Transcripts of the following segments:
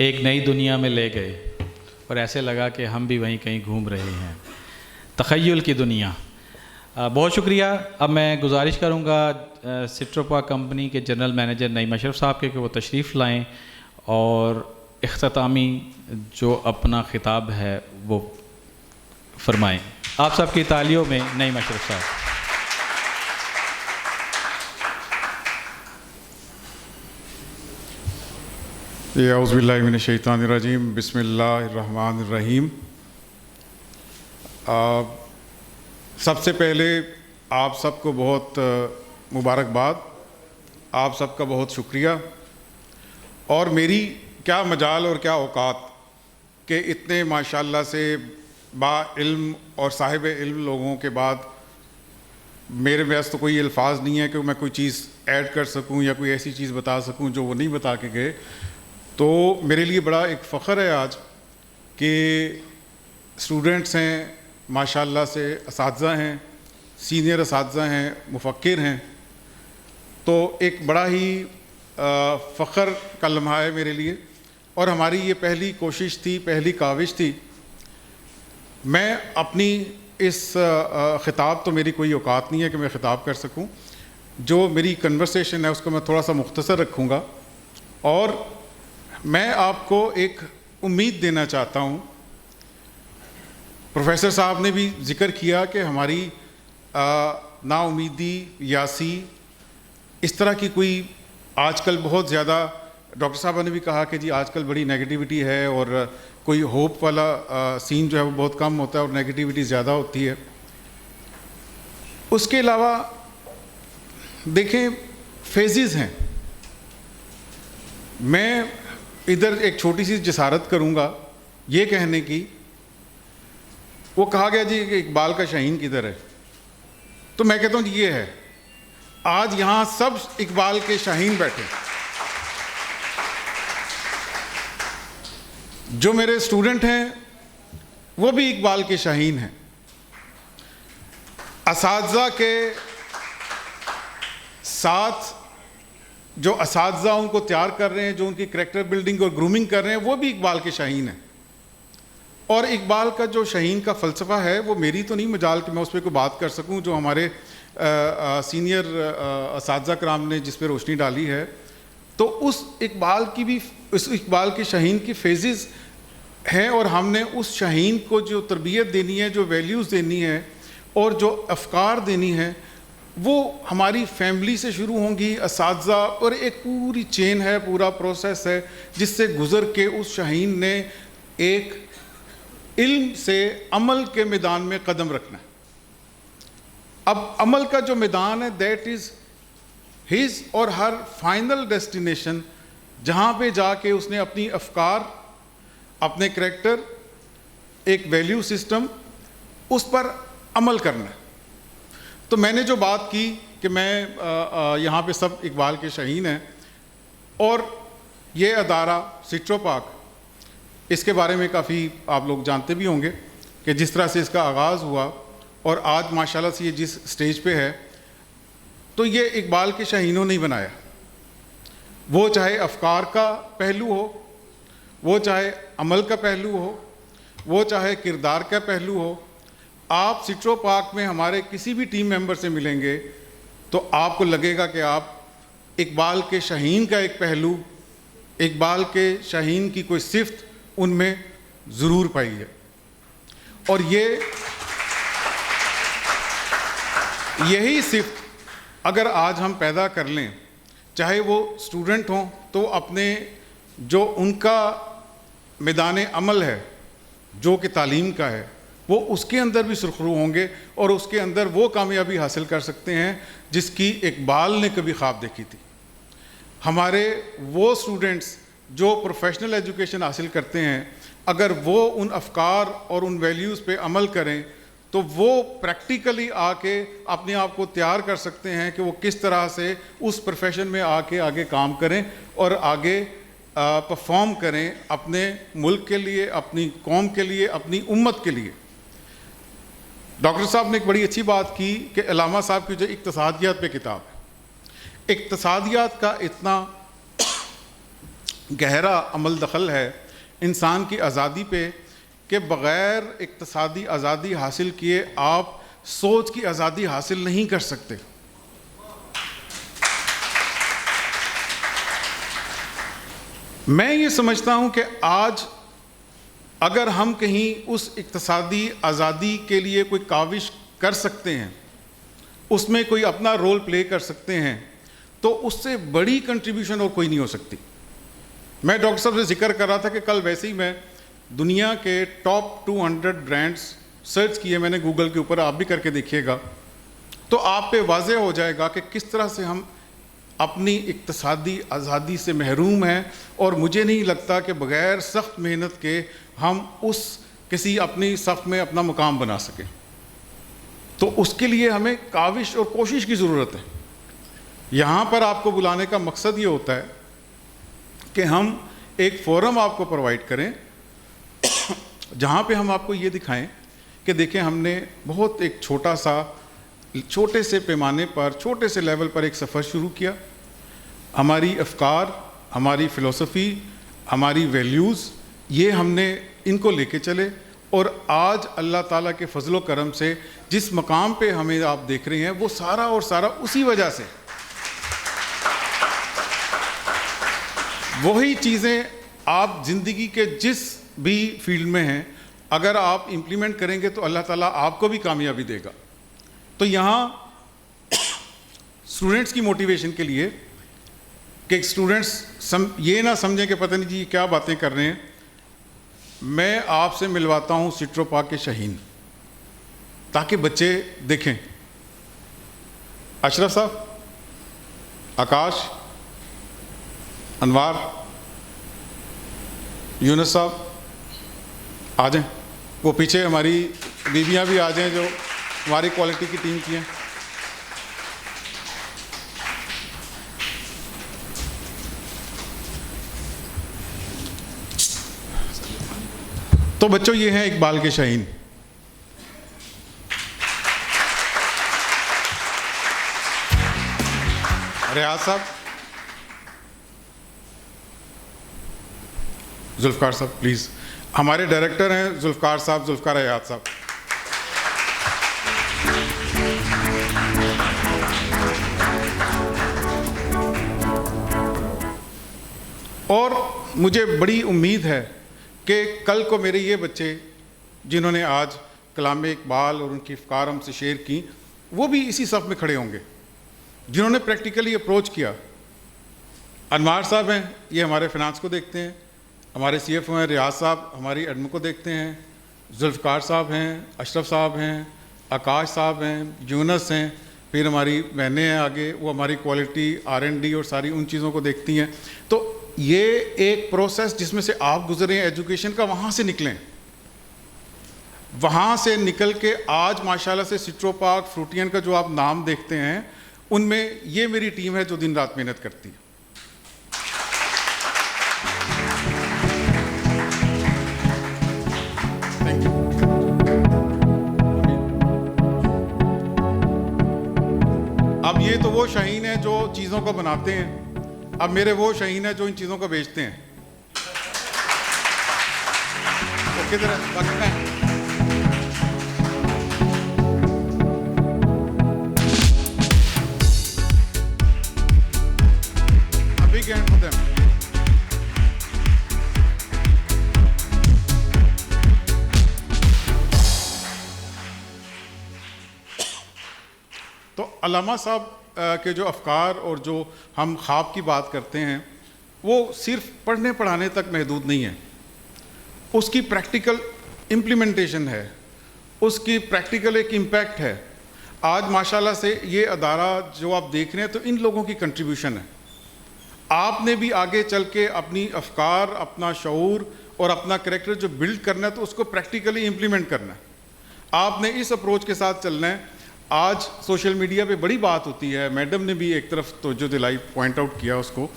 एक नई दुनिया में ले गए और ऐसे लगा कि हम भी वहीं कहीं घूम रहे हैं। तख़य्युल की दुनिया। बहुत शुक्रिया। अब मैं गुजारिश करूँगा सिट्रोपा कंपनी के जनरल मैनेजर नईम अशरफ साहब के कि वो तशरीफ़ लाएँ और इख्तितामी जो अपना ख़िताब है वो फरमाएँ। आप सबकी तालियों में नईम अशरफ साहब। औज़ु बिल्लाहि मिनश शैतानिर रजीम, बिस्मिल्लाहिर रहमानिर रहीम। सबसे पहले आप सबको बहुत मुबारकबाद, आप सबका बहुत शुक्रिया। और मेरी क्या मजाल और क्या औकात कि इतने माशाल्लाह से बा-इल्म और साहिब इल्म लोगों के बाद मेरे पास तो कोई अल्फाज नहीं है कि मैं कोई चीज़ ऐड कर सकूं या कोई ऐसी चीज़ बता सकूं जो वो नहीं बता के गए। तो मेरे लिए बड़ा एक फ़ख्र है आज कि स्टूडेंट्स हैं माशाल्लाह से, असातिज़ा हैं, सीनियर असातिज़ा हैं, मुफ़क्किर हैं। तो एक बड़ा ही फ़ख्र का लम्हा है मेरे लिए। और हमारी ये पहली कोशिश थी, पहली काविश थी। मैं अपनी इस ख़िताब, तो मेरी कोई औकात नहीं है कि मैं ख़िताब कर सकूं। जो मेरी कन्वर्सेशन है उसको मैं थोड़ा सा मुख्तसर रखूँगा और मैं आपको एक उम्मीद देना चाहता हूँ। प्रोफेसर साहब ने भी ज़िक्र किया कि हमारी नाउमीदी, यासी, इस तरह की कोई आजकल बहुत ज़्यादा, डॉक्टर साहब ने भी कहा कि जी आजकल बड़ी नेगेटिविटी है और कोई होप वाला सीन जो है वो बहुत कम होता है और नेगेटिविटी ज़्यादा होती है। उसके अलावा देखें, फेजेस हैं। मैं इधर एक छोटी सी जसारत करूँगा ये कहने की, वो कहा गया जी कि इकबाल का शाहीन किधर है, तो मैं कहता हूँ जी ये है। आज यहाँ सब इकबाल के शाहीन बैठे। जो मेरे स्टूडेंट हैं वो भी इकबाल के शाहीन हैं। असातिज़ा के साथ जो असातिज़ा उनको तैयार कर रहे हैं, जो उनकी करैक्टर बिल्डिंग और ग्रूमिंग कर रहे हैं, वो भी इकबाल के शाहीन हैं। और इकबाल का जो शाहीन का फ़लसफ़ा है वो मेरी तो नहीं मजाल कि मैं उस पर कोई बात कर सकूं। जो हमारे सीनियर असातिज़ा कराम ने जिस पे रोशनी डाली है, तो उस इकबाल की भी, उस इकबाल के शाहीन की फेजेस हैं और हमने उस शाहीन को जो तरबियत देनी है, जो वैल्यूज़ देनी है और जो अफ़कार देनी है, वो हमारी फैमिली से शुरू होंगी, असातिज़ा, और एक पूरी चेन है, पूरा प्रोसेस है जिससे गुज़र के उस शाहीन ने एक इल्म से अमल के मैदान में कदम रखना है। अब अमल का जो मैदान है, दैट इज़ हिज और हर फाइनल डेस्टिनेशन, जहाँ पे जाके उसने अपनी अफ़कार, अपने करैक्टर, एक वैल्यू सिस्टम, उस पर अमल करना है। तो मैंने जो बात की कि मैं यहाँ पे सब इकबाल के शाहीन हैं और ये अदारा सिट्रोपाक, इसके बारे में काफ़ी आप लोग जानते भी होंगे कि जिस तरह से इसका आगाज़ हुआ और आज माशाल्लाह से ये जिस स्टेज पे है, तो ये इकबाल के शाहीनों ने बनाया। वो चाहे अफ़कार का पहलू हो, वो चाहे अमल का पहलू हो, वो चाहे किरदार का पहलू हो। आप सिट्रोपाक में हमारे किसी भी टीम मेंबर से मिलेंगे तो आपको लगेगा कि आप इकबाल के शाहीन का एक पहलू, इकबाल के शाहीन की कोई सिफ्त उनमें ज़रूर पाई है। और यही सिफ्त अगर आज हम पैदा कर लें, चाहे वो स्टूडेंट हों तो अपने जो उनका मैदान अमल है, जो कि तालीम का है, वो उसके अंदर भी सुरखरू होंगे और उसके अंदर वो कामयाबी हासिल कर सकते हैं जिसकी इकबाल ने कभी ख्वाब देखी थी। हमारे वो स्टूडेंट्स जो प्रोफेशनल एजुकेशन हासिल करते हैं, अगर वो उन अफ़कार और उन वैल्यूज़ पे अमल करें तो वो प्रैक्टिकली आके अपने आप को तैयार कर सकते हैं कि वो किस तरह से उस प्रोफेशन में आके आगे काम करें और आगे परफॉर्म करें अपने मुल्क के लिए, अपनी कौम के लिए, अपनी उम्मत के लिए। डॉक्टर साहब ने एक बड़ी अच्छी बात की कि अल्लामा साहब की जो इक्तिसादियात पे किताब है, इक्तिसादियात का इतना गहरा अमल दखल है इंसान की आज़ादी पे कि बग़ैर इक़्तिसादी आज़ादी हासिल किए आप सोच की आज़ादी हासिल नहीं कर सकते। मैं ये समझता हूँ कि आज अगर हम कहीं उस इक़्तिसादी आज़ादी के लिए कोई काविश कर सकते हैं, उसमें कोई अपना रोल प्ले कर सकते हैं, तो उससे बड़ी कंट्रीब्यूशन और कोई नहीं हो सकती। मैं डॉक्टर साहब से जिक्र कर रहा था कि कल वैसे ही मैं दुनिया के टॉप 200 ब्रांड्स सर्च किए मैंने गूगल के ऊपर, आप भी करके देखिएगा, तो आप पे वाज़ेह हो जाएगा कि किस तरह से हम अपनी इक़्तिसादी आज़ादी से महरूम हैं। और मुझे नहीं लगता कि बग़ैर सख्त मेहनत के हम उस किसी अपनी सफ़ में अपना मुकाम बना सकें। तो उसके लिए हमें काविश और कोशिश की ज़रूरत है। यहाँ पर आपको बुलाने का मकसद ये होता है कि हम एक फ़ोरम आपको प्रोवाइड करें जहाँ पे हम आपको ये दिखाएं कि देखें हमने बहुत एक छोटे से पैमाने पर, छोटे से लेवल पर एक सफ़र शुरू किया। हमारी अफ़कार, हमारी फ़िलॉसफ़ी, हमारी वैल्यूज़, ये हमने इनको लेके चले और आज अल्लाह ताला के फ़ज़ल व करम से जिस मकाम पे हमें आप देख रहे हैं वो सारा और सारा उसी वजह से। वही चीज़ें आप ज़िंदगी के जिस भी फील्ड में हैं, अगर आप इम्प्लीमेंट करेंगे तो अल्लाह ताला आपको भी कामयाबी देगा। तो यहाँ स्टूडेंट्स की मोटिवेशन के लिए कि स्टूडेंट्स ये ना समझें कि पता नहीं जी क्या बातें कर रहे हैं, मैं आपसे मिलवाता हूँ सिट्रोपा के शाहीन, ताकि बच्चे देखें। अशरफ साहब, आकाश, अनवार, यूनुस साहब आ जाएं। वो पीछे हमारी बीवियाँ भी आ जाएं जो हमारी क्वालिटी की टीम की हैं। तो बच्चों ये हैं इकबाल के शाहीन। रियाज साहब, जुल्फ़कार साहब प्लीज़। हमारे डायरेक्टर हैं जुल्फ़कार साहब, जुल्फ़कार हयात साहब। और मुझे बड़ी उम्मीद है कि कल को मेरे ये बच्चे जिन्होंने आज कलाम इकबाल और उनकी अफ़कार हमसे शेयर की, वो भी इसी सफ़ में खड़े होंगे जिन्होंने प्रैक्टिकली अप्रोच किया। अनवार साहब हैं, ये हमारे फिनांस को देखते हैं, हमारे CFO हैं, रियाज साहब हमारी एडमिन को देखते हैं, जुल्फ़कार साहब हैं, अशरफ साहब हैं, आकाश साहब हैं, यूनुस हैं, फिर हमारी बहनें हैं आगे, वो हमारी क्वालिटी R&D और सारी उन चीज़ों को देखती हैं। तो ये एक प्रोसेस जिसमें से आप गुजरे एजुकेशन का, वहाँ से निकलें, वहाँ से निकल के आज माशाल्लाह से सिट्रोपा, फ्रूटियन का जो आप नाम देखते हैं, उनमें ये मेरी टीम है जो दिन रात मेहनत करती है। Thank you. अब ये तो वो शाहीन है जो चीज़ों को बनाते हैं, अब मेरे वो शाहीन है जो इन चीज़ों को बेचते हैं। तो किधर है? big hand for them. तो अल्लामा साहब के जो अफ़कार और जो हम ख्वाब की बात करते हैं वो सिर्फ पढ़ने पढ़ाने तक महदूद नहीं है, उसकी प्रैक्टिकल इम्प्लीमेंटेशन है, उसकी प्रैक्टिकल एक इम्पैक्ट है। आज माशाल्लाह से ये अदारा जो आप देख रहे हैं तो इन लोगों की कंट्रीब्यूशन है। आपने भी आगे चल के अपनी अफ़कार, अपना शऊर और अपना करैक्टर जो बिल्ड करना है तो उसको प्रैक्टिकली इम्प्लीमेंट करना है। आपने इस अप्रोच के साथ चलना है। आज सोशल मीडिया पे बड़ी बात होती है, मैडम ने भी एक तरफ तवज्जो दिलाई, पॉइंट आउट किया उसको।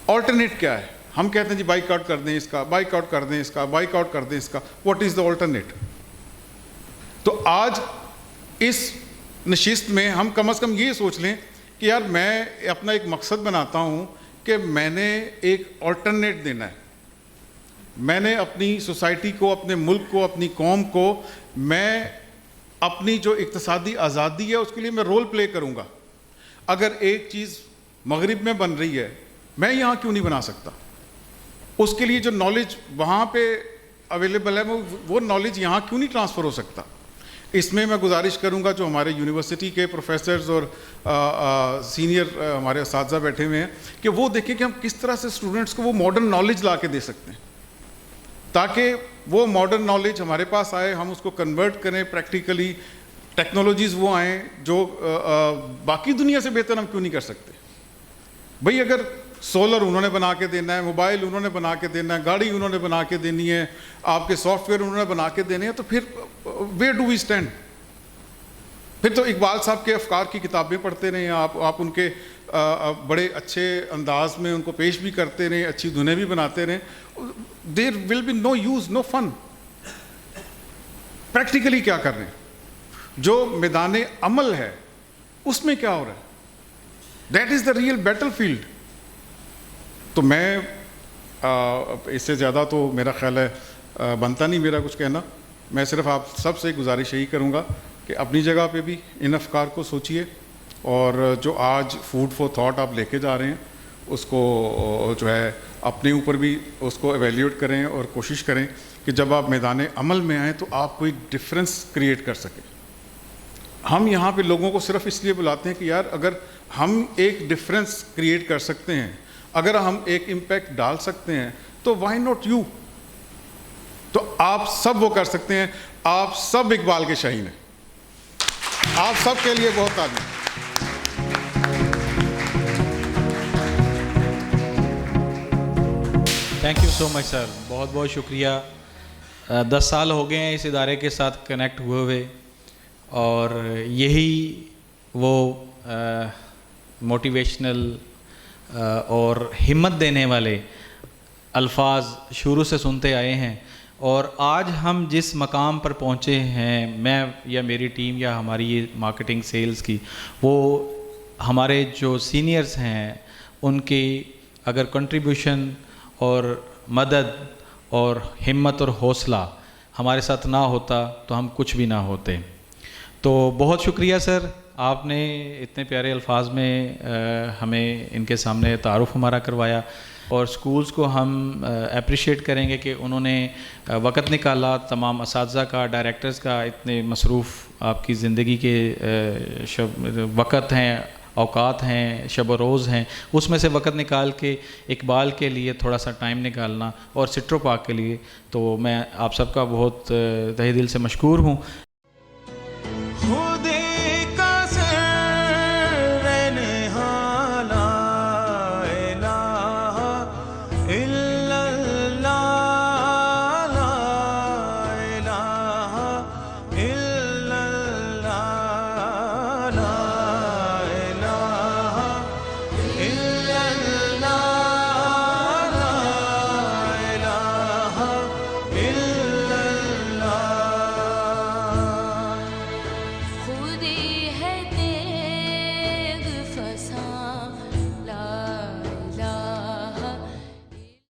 ऑल्टरनेट क्या है? हम कहते हैं जी बाइक आउट कर दें इसका, बाइक आउट कर दें इसका, बाइक आउट कर दें इसका। What is the alternate? तो आज इस नशिस्त में हम कम से कम ये सोच लें कि यार मैं अपना एक मकसद बनाता हूँ कि मैंने एक ऑल्टरनेट देना है। मैंने अपनी सोसाइटी को, अपने मुल्क को, अपनी कौम को, मैं अपनी जो इक्तिसादी आज़ादी है उसके लिए मैं रोल प्ले करूँगा। अगर एक चीज़ मगरिब में बन रही है, मैं यहाँ क्यों नहीं बना सकता? उसके लिए जो नॉलेज वहाँ पे अवेलेबल है वो नॉलेज यहाँ क्यों नहीं ट्रांसफ़र हो सकता? इसमें मैं गुजारिश करूँगा जो हमारे यूनिवर्सिटी के प्रोफेसर्स और सीनियर हमारे असातिज़ा बैठे हुए हैं कि वो देखें कि हम किस तरह से स्टूडेंट्स को वो मॉडर्न नॉलेज ला के दे सकते हैं, ताकि वो मॉडर्न नॉलेज हमारे पास आए, हम उसको कन्वर्ट करें प्रैक्टिकली, टेक्नोलॉजीज़ वो आएँ जो बाकी दुनिया से बेहतर हम क्यों नहीं कर सकते। भाई अगर सोलर उन्होंने बना के देना है, मोबाइल उन्होंने बना के देना है, गाड़ी उन्होंने बना के देनी है, आपके सॉफ्टवेयर उन्होंने बना के देने हैं, तो फिर वेयर डू वी स्टैंड? फिर तो इकबाल साहब के अफकार की किताबें पढ़ते रहें आप उनके बड़े अच्छे अंदाज में उनको पेश भी करते रहें, अच्छी धुनें भी बनाते रहें, there will be no use, no fun. Practically क्या कर रहे हैं, जो मैदान अमल है उसमें क्या हो रहा है, that is the real battle field. तो मैं इससे ज़्यादा तो मेरा ख्याल है बनता नहीं मेरा कुछ कहना। मैं सिर्फ आप सब से गुजारिश यही करूँगा कि अपनी जगह पे भी इन अफकार को सोचिए, और जो आज फूड फॉर थॉट आप लेके जा रहे हैं उसको जो है अपने ऊपर भी उसको एवेल्यूएट करें और कोशिश करें कि जब आप मैदान अमल में आएँ तो आप कोई डिफरेंस क्रिएट कर सकें। हम यहाँ पे लोगों को सिर्फ इसलिए बुलाते हैं कि यार अगर हम एक डिफरेंस क्रिएट कर सकते हैं, अगर हम एक इम्पैक्ट डाल सकते हैं, तो व्हाई नॉट यू? तो आप सब वो कर सकते हैं। आप सब इकबाल के शाहीन हैं। आप सब के लिए बहुत तारीफ। Thank you so much sir, बहुत बहुत शुक्रिया। 10 साल हो गए हैं इस इदारे के साथ कनेक्ट हुए और यही वो मोटिवेशनल और हिम्मत देने वाले अल्फाज शुरू से सुनते आए हैं, और आज हम जिस मकाम पर पहुँचे हैं, मैं या मेरी टीम या हमारी ये मार्केटिंग सेल्स की, वो हमारे जो सीनियर्स हैं उनकी अगर कंट्रीब्यूशन और मदद और हिम्मत और हौसला हमारे साथ ना होता तो हम कुछ भी ना होते। तो बहुत शुक्रिया सर, आपने इतने प्यारे अल्फाज में हमें इनके सामने तारुफ हमारा करवाया, और स्कूल्स को हम अप्रिशिएट करेंगे कि उन्होंने वक़्त निकाला, तमाम असातिज़ा का, डायरेक्टर्स का, इतने मसरूफ़ आपकी ज़िंदगी के वक़्त हैं, औकात हैं, शब रोज़ हैं, उसमें से वक़्त निकाल के इकबाल के लिए थोड़ा सा टाइम निकालना और सिट्रो पार्क के लिए, तो मैं आप सबका बहुत तहे दिल से मशकूर हूँ।